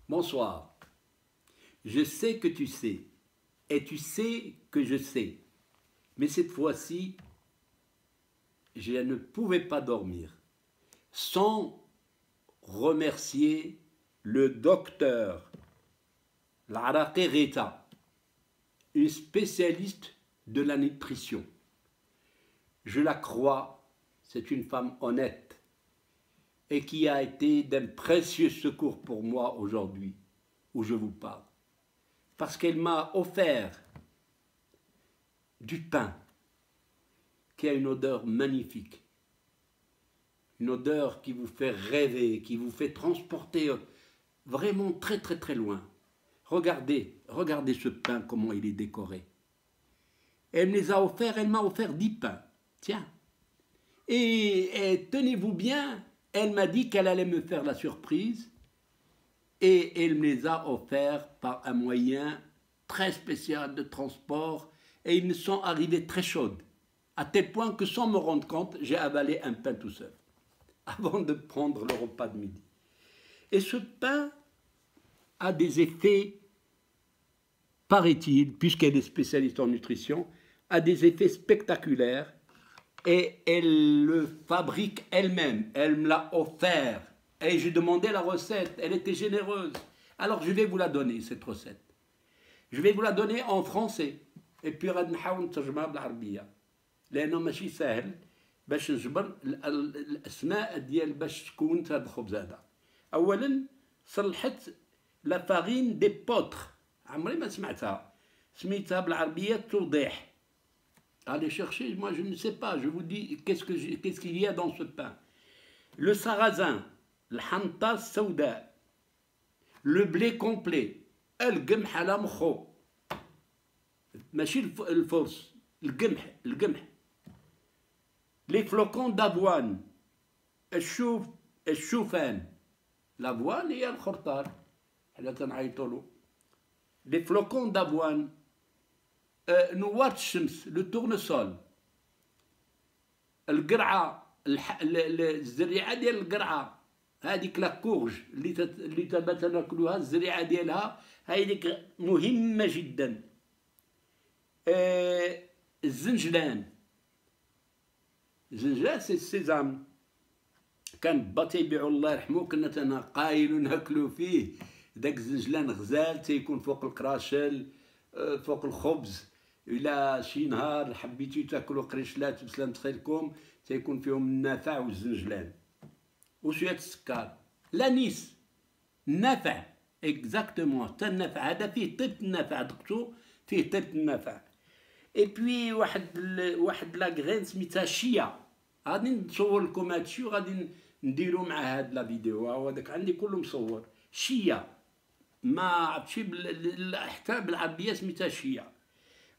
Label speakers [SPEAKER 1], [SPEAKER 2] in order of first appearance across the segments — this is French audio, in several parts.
[SPEAKER 1] Bonsoir. Je sais que tu sais, et tu sais que je sais. Mais cette fois-ci, je ne pouvais pas dormir sans remercier le docteur Laraqi Rita, une spécialiste de la nutrition. Je la crois, c'est une femme honnête et qui a été d'un précieux secours pour moi aujourd'hui, où je vous parle. Parce qu'elle m'a offert du pain qui a une odeur magnifique, une odeur qui vous fait rêver, qui vous fait transporter vraiment très très très loin. Regardez, regardez ce pain, comment il est décoré. Elle me les a offerts, elle m'a offert 10 pains. Tiens. Et tenez-vous bien, elle m'a dit qu'elle allait me faire la surprise et elle me les a offerts par un moyen très spécial de transport et ils me sont arrivés très chauds, à tel point que sans me rendre compte, j'ai avalé un pain tout seul, avant de prendre le repas de midi. Et ce pain a des effets, paraît-il, puisqu'elle est spécialiste en nutrition, a des effets spectaculaires et elle le fabrique elle-même. Elle me l'a offert et j'ai demandé la recette. Elle était généreuse. Alors je vais vous la donner, cette recette. Je vais vous la donner en français. Et puis غادي نحاول نترجمها بالعربية. لأنه ماشي سهل باش نجبر الأسماء ديال باش تكون هذا الخبز هذا. أولا صلحت لا فارين دي بوتر. عمري ما سمعتها. سميتها بالعربية توضيح. Allez chercher, moi je ne sais pas, je vous dis qu'est-ce qu'il y a dans ce pain. Le sarrasin, le hanta sauda, le blé complet, القمح على مخو. ماشي الفرص، القمح. Les flocons d'avoine, الشوفان. L'avoine هي الخرطار. حنا تنعيطوا له. Les flocons d'avoine. نوار الشمس لو تورنسول القرعه الزريعه ديال القرعه هذيك لا كورج اللي تبات ناكلوها الزريعه ديالها هذيك مهمه جدا الزنجلان سي السيزام كان با تيبيعو الله يرحمو كنا تنقايلو ناكلو فيه داك الزنجلان غزال تيكون فوق الكراشل فوق الخبز إلا شي نهار حبيتو تاكلو قريشلات بسلامة خيركم تيكون فيهم النافع والزنجلان وشوية السكر لانيس النافع اكزاكتومون حتى النافع هذا فيه طيبة النافع دقتو فيه طيبة النافع اي بوي واحد لا غرين سميتها شيا غادي نصور لكم هادشي وغادي نديرو مع هاد لا فيديو هو داك عندي كله مصور شيا ما عرفتش حتى بالعربيه سميتها شيا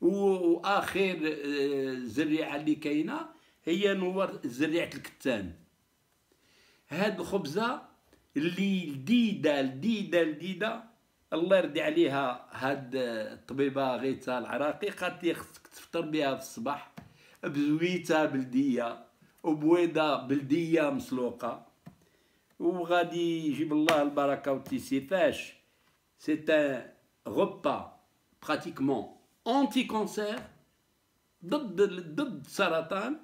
[SPEAKER 1] واخر زريعه اللي كاينه هي نور زريعه الكتان. هاد الخبزه اللي لذيذه الله يرضي عليها هاد الطبيبه غيتا العراقي قالت لي خصك تفطر بها في الصباح بزويته بلديه وبويضه بلديه مسلوقه وغادي يجيب الله البركه والتيسير فاش. C'est un repas pratiquement anti-cancer ضد السرطان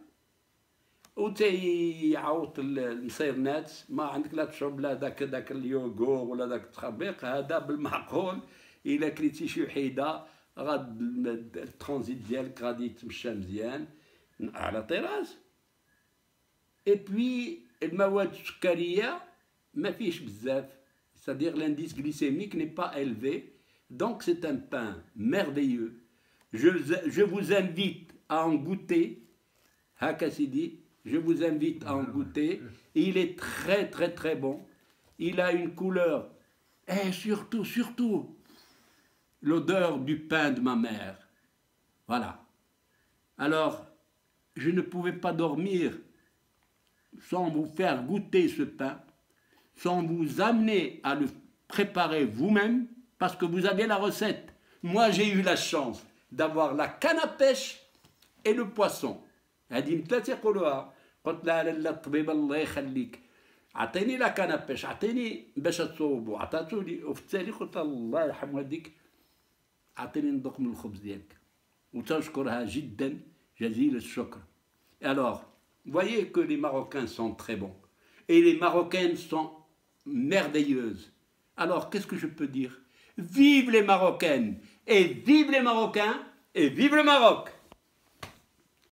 [SPEAKER 1] وتيعوط المصيرنات. ما عندك لا تشرب لا داك اليوغور ولا داك التخبيق هذا بالمعقول الا كليتي شي وحيده غاد الترانزيت ديالك غادي يتمشى مزيان على طراز. اي بوي المواد السكريه ما فيش بزاف. C'est-à-dire l'indice glycémique n'est pas élevé. Donc c'est un pain merveilleux. Je vous invite à en goûter. Hakassidi, je vous invite à en goûter. Il est très très très bon. Il a une couleur. Et surtout, l'odeur du pain de ma mère. Voilà. Alors, je ne pouvais pas dormir sans vous faire goûter ce pain, sans vous amener à le préparer vous-même, parce que vous avez la recette. Moi, j'ai eu la chance d'avoir la canne à pêche et le poisson. هذه ثلاثة يقولوها. قلت لها لا الطبيبة الله يخليك عطيني لا كان باش عطيني باش تصوبوا عطاتولي وفي التالي قلت الله يرحم والديك عطيني ندوق من الخبز ديالك وتشكرها جدا جزيل الشكر. Alors, voyez que les Marocains sont très bons et les Marocaines sont merveilleuses. Alors, qu'est-ce que je peux dire? Vive les Marocaines et vive les Marocains et vive le Maroc!